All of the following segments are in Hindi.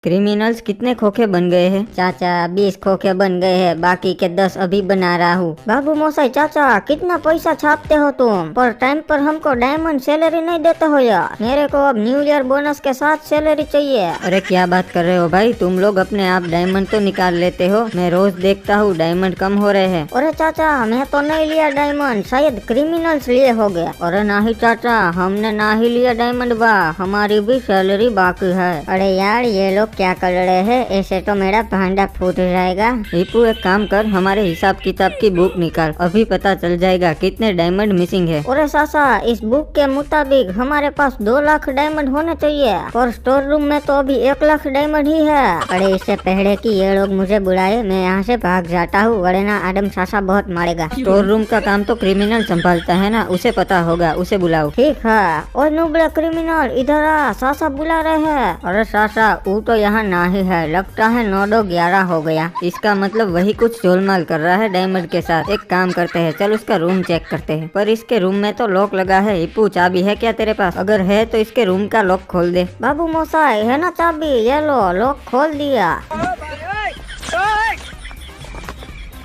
क्रिमिनल्स कितने खोखे बन गए हैं? चाचा 20 खोखे बन गए हैं, बाकी के 10 अभी बना रहा हूँ। बाबू मोसाई चाचा कितना पैसा छापते हो तुम, पर टाइम पर हमको डायमंड सैलरी नहीं देते हो यार। मेरे को अब न्यू ईयर बोनस के साथ सैलरी चाहिए। अरे क्या बात कर रहे हो भाई, तुम लोग अपने आप डायमंड तो निकाल लेते हो, मैं रोज देखता हूँ डायमंड कम हो रहे हैं। अरे चाचा मैं तो नहीं लिया डायमंड, शायद क्रिमिनल्स लिए हो गया। अरे नहीं चाचा, हमने ना ही लिया डायमंड बा, हमारी भी सैलरी बाकी है। अरे यार ये लोग क्या कर रहे हैं, ऐसे तो मेरा भांडा फूट जाएगा। हिप्पू एक काम कर, हमारे हिसाब किताब की बुक निकाल, अभी पता चल जाएगा कितने डायमंड मिसिंग है। अरे सासा इस बुक के मुताबिक हमारे पास 2 लाख डायमंड होने चाहिए, और स्टोर रूम में तो अभी 1 लाख डायमंड ही है। अरे इससे पहले कि ये लोग मुझे बुलाए मैं यहाँ से भाग जाता हूँ, वरना आदम सासा बहुत मारेगा। स्टोर रूम का काम तो क्रिमिनल संभालता है ना, उसे पता होगा, उसे बुलाओ। ठीक है। और नुबड़े क्रिमिनल इधर आ, सासा बुला रहे हैं। अरे सासा वो तो यहाँ ना ही है, लगता है 9-11 हो गया। इसका मतलब वही कुछ गोलमाल कर रहा है डायमंड के साथ। एक काम करते हैं, चल उसका रूम चेक करते हैं। पर इसके रूम में तो लॉक लगा है। हिप्पू चाबी है क्या तेरे पास? अगर है तो इसके रूम का लॉक खोल दे। बाबू मोसाई है ना चाबी, ये लो लॉक खोल दिया।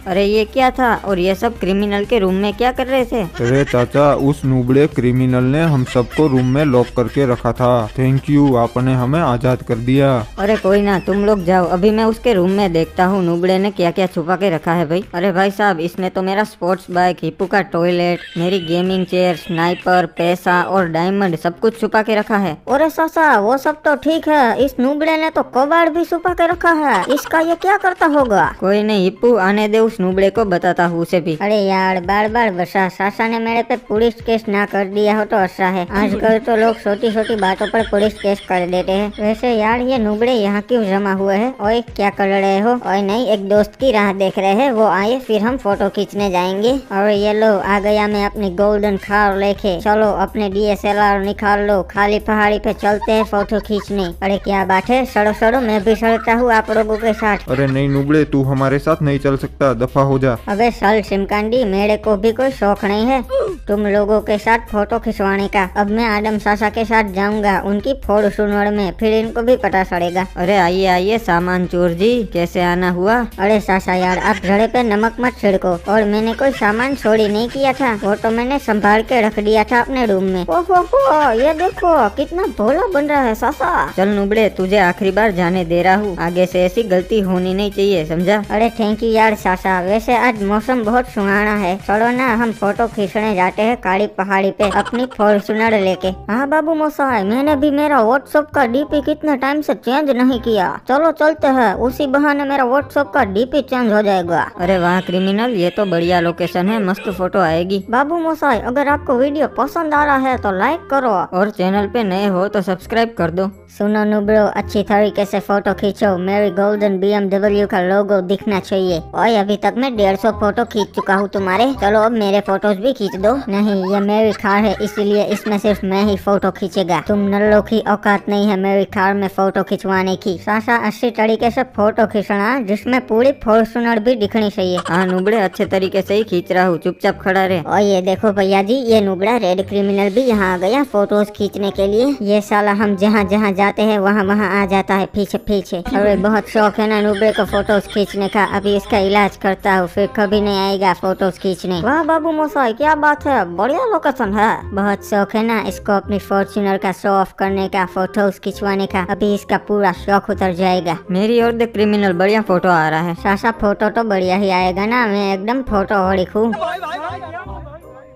अरे ये क्या था, और ये सब क्रिमिनल के रूम में क्या कर रहे थे? अरे चाचा उस नुबड़े क्रिमिनल ने हम सबको रूम में लॉक करके रखा था। थैंक यू, आपने हमें आजाद कर दिया। अरे कोई ना, तुम लोग जाओ, अभी मैं उसके रूम में देखता हूँ नुबड़े ने क्या क्या छुपा के रखा है भाई। अरे भाई साहब, इसने तो मेरा स्पोर्ट्स बाइक, हिप्पू का टॉयलेट, मेरी गेमिंग चेयर, स्नाइपर, पैसा और डायमंड सब कुछ छुपा के रखा है। अरे सासा वो सब तो ठीक है, इस नुबड़े ने तो कबाड़ भी छुपा के रखा है, इसका ये क्या करता होगा? कोई नहीं हिप्पू, आने दे, उस नुबड़े को बताता हूँ उसे भी। अरे यार बार बार बसा, सासा ने मेरे पे पुलिस केस ना कर दिया हो तो अच्छा है। आजकल तो लोग छोटी छोटी बातों पर पुलिस केस कर देते हैं। वैसे यार ये नुबड़े यहाँ क्यों जमा हुए हैं? ओए क्या कर रहे हो? ओए नहीं, एक दोस्त की राह देख रहे हैं, वो आए फिर हम फोटो खींचने जाएंगे। और ये लो आ गया मैं अपनी गोल्डन कार लेके। चलो अपने DSLR निकाल लो, खाली पहाड़ी पे चलते हैं फोटो खींचने। अरे क्या बात है, सड़ो सड़ो, मैं भी सड़ता हूँ आप लोगों के साथ। अरे नहीं नुबड़े, तू हमारे साथ नहीं चल सकता, दफा हो जा। अबे सल सिमकांडी, मेरे को भी कोई शौक नहीं है तुम लोगों के साथ फोटो खिंचवाने का। अब मैं आदम सासा के साथ जाऊंगा उनकी फॉर्च्यूनर में, फिर इनको भी पता चलेगा। अरे आइए आइए सामान चोर जी, कैसे आना हुआ? अरे सासा यार आप घड़े पे नमक मत छिड़को, और मैंने कोई सामान चोरी नहीं किया था, वो तो मैंने संभाल के रख दिया था अपने रूम में। ओहो ये देखो कितना भोला बन रहा है सासा। चल नुबड़े, तुझे आखिरी बार जाने दे रहा हूँ, आगे से ऐसी गलती होनी नहीं चाहिए, समझा? अरे थैंक यू यार सासा, वैसे आज मौसम बहुत सुहाना है, चलो ना हम फोटो खींचने जाते हैं काली पहाड़ी पे अपनी फॉर्च्यूनर लेके। हाँ बाबू मोसाई, मैंने भी मेरा व्हाट्सएप का DP कितने टाइम से चेंज नहीं किया, चलो चलते हैं, उसी बहाने मेरा व्हाट्सएप का DP चेंज हो जाएगा। अरे वाह क्रिमिनल, ये तो बढ़िया लोकेशन है, मस्त फोटो आएगी। बाबू मोसाई अगर आपको वीडियो पसंद आ रहा है तो लाइक करो, और चैनल पे नए हो तो सब्सक्राइब कर दो। सुनो नुब्रो, अच्छी तरीके से फोटो खींचो, मेरी गोल्डन BMW का लोगो दिखना चाहिए। और अभी तक मैं 150 फोटो खींच चुका हूँ तुम्हारे, चलो अब मेरे फोटोज भी खींच दो। नहीं ये मेरी कार है, इसीलिए इसमें सिर्फ मैं ही फोटो खींचेगा, तुम नल्लों की औकात नहीं है मेरी कार में फोटो खिंचवाने की। सासा अच्छी तरीके से फोटो खींचना, जिसमें पूरी फॉर्च्यूनर भी दिखनी चाहिए। हाँ नुबड़े, अच्छे तरीके से ही खींच रहा हूँ, चुपचाप खड़ा रहे। और ये देखो भैया जी, ये नुबड़ा रेड क्रिमिनल भी यहाँ आ गया फोटोज खींचने के लिए। ये साला हम जहाँ जहाँ जाते हैं वहाँ वहाँ आ जाता है पीछे पीछे। अरे बहुत शौक है ना नुबड़े को फोटोज खींचने का, अभी इसका इलाज करता हूँ, फिर कभी नहीं आएगा फोटोज खींचने। वाह बाबू मोसाई क्या बात है, बढ़िया लोकेशन है। बहुत शौक है ना इसको अपनी फॉर्च्यूनर का शो ऑफ करने का, फोटोज खिंचवाने का, अभी इसका पूरा शौक उतर जाएगा। मेरी और देख क्रिमिनल, बढ़िया फोटो आ रहा है। सासा फोटो तो बढ़िया ही आएगा ना, मैं एकदम फोटो हो लिखूं।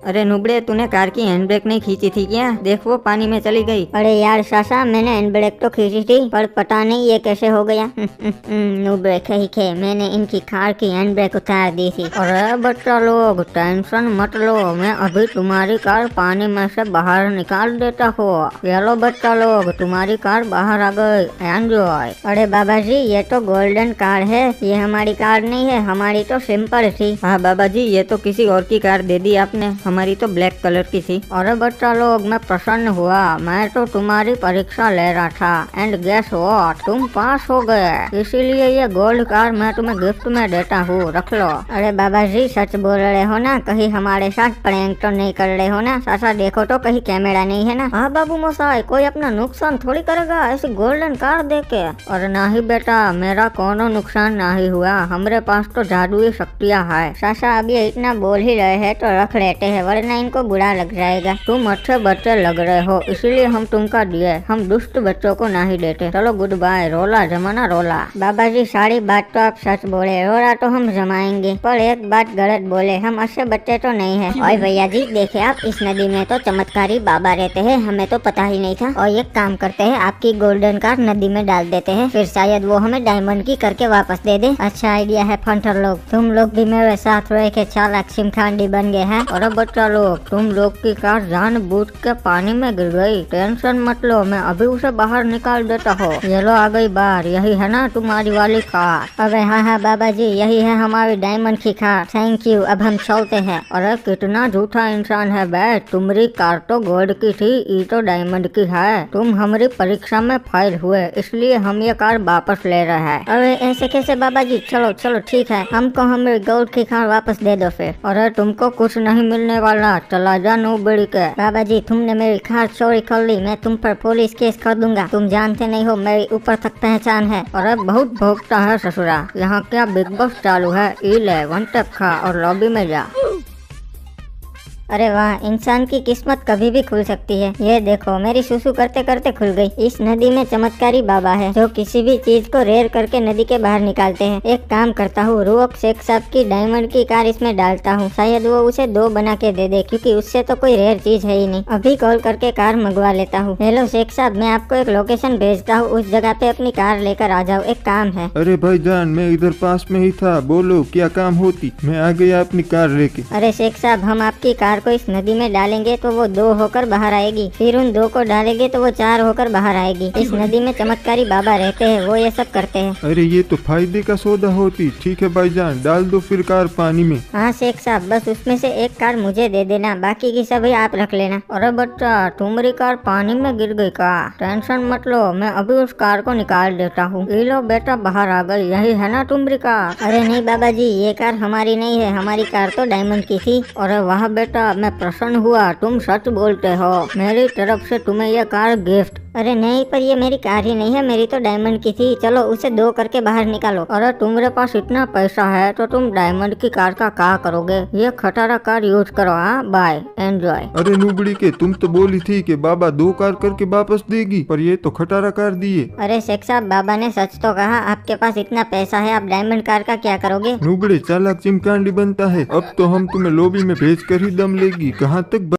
अरे नुबड़े, तूने कार की हैंड ब्रेक नहीं खींची थी क्या? देख वो पानी में चली गई। अरे यार सासा, मैंने हैंड ब्रेक तो खींची थी, पर पता नहीं ये कैसे हो गया। नुबड़े कहीं के, मैंने इनकी कार की हैंड ब्रेक उतार दी थी। अरे बच्चा लोग टेंशन मत लो, मैं अभी तुम्हारी कार पानी में से बाहर निकाल देता हूँ। चलो बच्चा लोग, तुम्हारी कार बाहर आ गई, एंजॉय। अरे बाबा जी, ये तो गोल्डन कार है, ये हमारी कार नहीं है, हमारी तो सिंपल थी। हाँ बाबा जी, ये तो किसी और की कार दे दी आपने, हमारी तो ब्लैक कलर की थी। अरे बच्चा लोग, मैं प्रसन्न हुआ। मैं तो तुम्हारी परीक्षा ले रहा था एंड गेस व्हाट, तुम पास हो गए। इसीलिए ये गोल्ड कार मैं तुम्हें गिफ्ट में देता हूँ, रख लो। अरे बाबा जी, सच बोल रहे हो ना? कहीं हमारे साथ प्रैंक तो नहीं कर रहे हो ना? सासा देखो तो कहीं कैमरा नहीं है ना? हाँ बाबू मोसाई, कोई अपना नुकसान थोड़ी करेगा ऐसी गोल्डन कार देके। और ना ही बेटा, मेरा कोनो नुकसान ना ही हुआ। हमारे पास तो जादुई शक्तियाँ है। सासा अब ये इतना बोल ही रहे हैं तो रख लेते हैं, वरना इनको बुरा लग जाएगा। तुम अच्छे बच्चे लग रहे हो, इसलिए हम तुमका दिए। हम दुष्ट बच्चों को नहीं देते। चलो गुड बाय। रोला जमाना रोला। बाबा जी, सारी बात तो आप सच बोले, रोला तो हम जमाएंगे, पर एक बात गलत बोले, हम अच्छे बच्चे तो नहीं है। और भैया जी देखिए, आप इस नदी में तो चमत्कारी बाबा रहते हैं, हमें तो पता ही नहीं था। और एक काम करते हैं, आपकी गोल्डन कार नदी में डाल देते हैं, फिर शायद वो हमें डायमंड की करके वापस दे दे। अच्छा आइडिया है फंटर लोग, तुम लोग भी मेरे साथ रह के चालाक सिमखांडी बन गए हैं। और बच्चा लोग, तुम लोग की कार जानबूझ के पानी में गिर गई। टेंशन मत लो, मैं अभी उसे बाहर निकाल देता हूँ। ये लो आ गई बाहर। यही है ना तुम्हारी वाली कार? अबे हाँ बाबा जी, यही है हमारी डायमंड की कार। थैंक यू, अब हम चलते हैं। अरे कितना झूठा इंसान है बे, तुम्हारी कार तो गोल्ड की थी, ये तो डायमंड की है। तुम हमारी परीक्षा में फेल हुए, इसलिए हम ये कार वापस ले रहे हैं। अरे ऐसे कैसे बाबा जी? चलो चलो ठीक है, हमको हमारी गोल्ड की कार वापस दे दो फिर। अरे तुमको कुछ नहीं मिलने वाला, चला जा नूबड़ी के। बाबा जी, तुमने मेरी कार चोरी कर ली, मैं तुम पर पुलिस केस कर दूंगा। तुम जानते नहीं हो मेरी ऊपर तक पहचान है। अरे बहुत भोगता है ससुरा, यहाँ क्या बिग बॉस चालू है? ई ले, वन टैप खा और लॉबी में जा। अरे वाह, इंसान की किस्मत कभी भी खुल सकती है। ये देखो, मेरी सुसु करते करते खुल गई। इस नदी में चमत्कारी बाबा है जो किसी भी चीज को रेयर करके नदी के बाहर निकालते हैं। एक काम करता हूँ, रुक शेख साहब की डायमंड की कार इसमें डालता हूँ, शायद वो उसे 2 बना के दे दे, क्योंकि उससे तो कोई रेयर चीज है ही नहीं। अभी कॉल करके कार मंगवा लेता हूँ। हेलो शेख साहब, मैं आपको एक लोकेशन भेजता हूँ, उस जगह पे अपनी कार लेकर आ जाओ, एक काम है। अरे भाईजान, मैं इधर पास में ही था, बोलो क्या काम होती? मैं आ गया अपनी कार लेके। अरे शेख साहब, हम आपकी कार को इस नदी में डालेंगे तो वो 2 होकर बाहर आएगी, फिर उन 2 को डालेंगे तो वो 4 होकर बाहर आएगी। इस नदी में चमत्कारी बाबा रहते हैं, वो ये सब करते हैं। अरे ये तो फायदे का सौदा होती। ठीक है भाईजान, डाल दो फिर कार पानी में। हाँ शेख साहब, बस उसमें से एक कार मुझे दे देना, बाकी की सभी आप रख लेना। अरे बच्चा, तुम्हारी कार पानी में गिर गई का? टेंशन मत लो, मैं अभी उस कार को निकाल देता हूँ। ये लो बेटा, बाहर आ गई। यही है ना तुम्हारी कार? अरे नहीं बाबा जी, ये कार हमारी नहीं है, हमारी कार तो डायमंड की थी। अरे वाह बेटा, मैं प्रसन्न हुआ, तुम सच बोलते हो। मेरी तरफ से तुम्हें यह कार गिफ्ट। अरे नहीं, पर ये मेरी कार ही नहीं है, मेरी तो डायमंड की थी। चलो उसे 2 करके बाहर निकालो। अरे तुम्हारे पास इतना पैसा है तो तुम डायमंड की कार का क्या करोगे? ये खटारा कार यूज करो। हाँ बाय, एंजॉय। अरे नूबड़ी के, तुम तो बोली थी कि बाबा 2 कार करके वापस देगी, पर ये तो खटारा कार दिए। अरे शेख साहब, बाबा ने सच तो कहा। आपके पास इतना पैसा है, आप डायमंड कार का क्या करोगे? नूबड़े चालाक चिमकांडी बनता है। अब तो हम तुम्हें लॉबी में भेज कर ही दम लेगी। कहाँ तक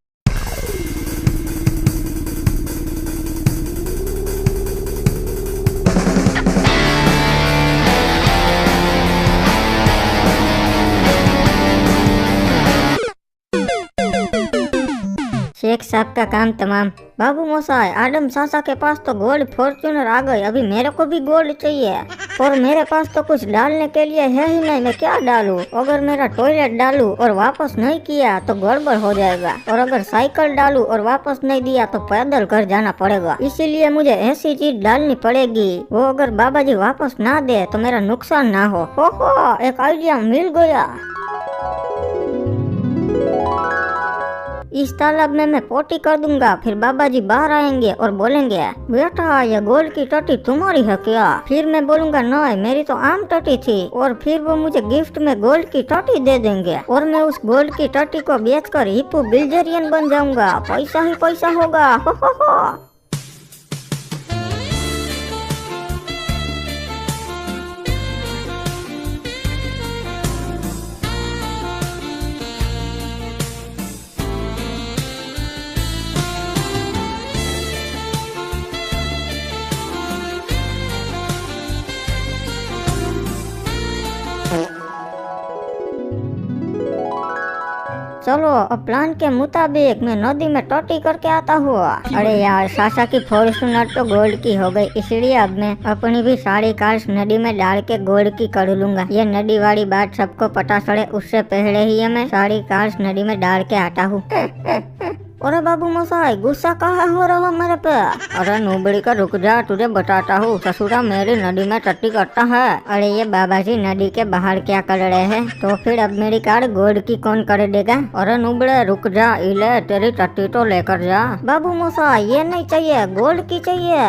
शेख साहब का काम तमाम। बाबू मोसाई, आदम सासा के पास तो गोल्ड फॉर्च्यूनर आ गई, अभी मेरे को भी गोल्ड चाहिए। और मेरे पास तो कुछ डालने के लिए है ही नहीं, मैं क्या डालूं? अगर मेरा टॉयलेट डालूं और वापस नहीं किया तो गड़बड़ हो जाएगा, और अगर साइकिल डालूं और वापस नहीं दिया तो पैदल घर जाना पड़ेगा। इसीलिए मुझे ऐसी चीज डालनी पड़ेगी, वो अगर बाबा जी वापस ना दे तो मेरा नुकसान ना हो। एक आइडिया मिल गया। इस तालाब में मैं पोटी कर दूंगा, फिर बाबा जी बाहर आएंगे और बोलेंगे, बेटा ये गोल्ड की टटी तुम्हारी है क्या? फिर मैं बोलूंगा नहीं, मेरी तो आम टटी थी, और फिर वो मुझे गिफ्ट में गोल्ड की टटी दे देंगे, और मैं उस गोल्ड की टटी को बेचकर हिप्पो बिल्जेरियन बन जाऊंगा। पैसा ही पैसा होगा। हो। चलो अब प्लान के मुताबिक मैं नदी में टोटी करके आता हूँ। अरे यार सासा की फॉर्च्यूनर तो गोल्ड की हो गई, इसलिए अब मैं अपनी भी सारी कार्स नदी में डाल के गोल्ड की कर लूंगा। ये नदी वाली बात सबको पता चले उससे पहले ही मैं सारी कार्स नदी में डाल के आता हूँ। अरे बाबू मोसाई गुस्सा कहाँ हो रहा मेरे पे? अरे नूबड़ी का रुक जा, तुझे बताता हूँ। ससुरा मेरी नदी में टट्टी करता है। अरे ये बाबा जी नदी के बाहर क्या कर रहे हैं? तो फिर अब मेरी कार गोल्ड की कौन कर देगा? अरे नूबड़े रुक जा, इले तेरी टट्टी तो लेकर जा। बाबू मोसाई ये नहीं चाहिए, गोल्ड की चाहिए।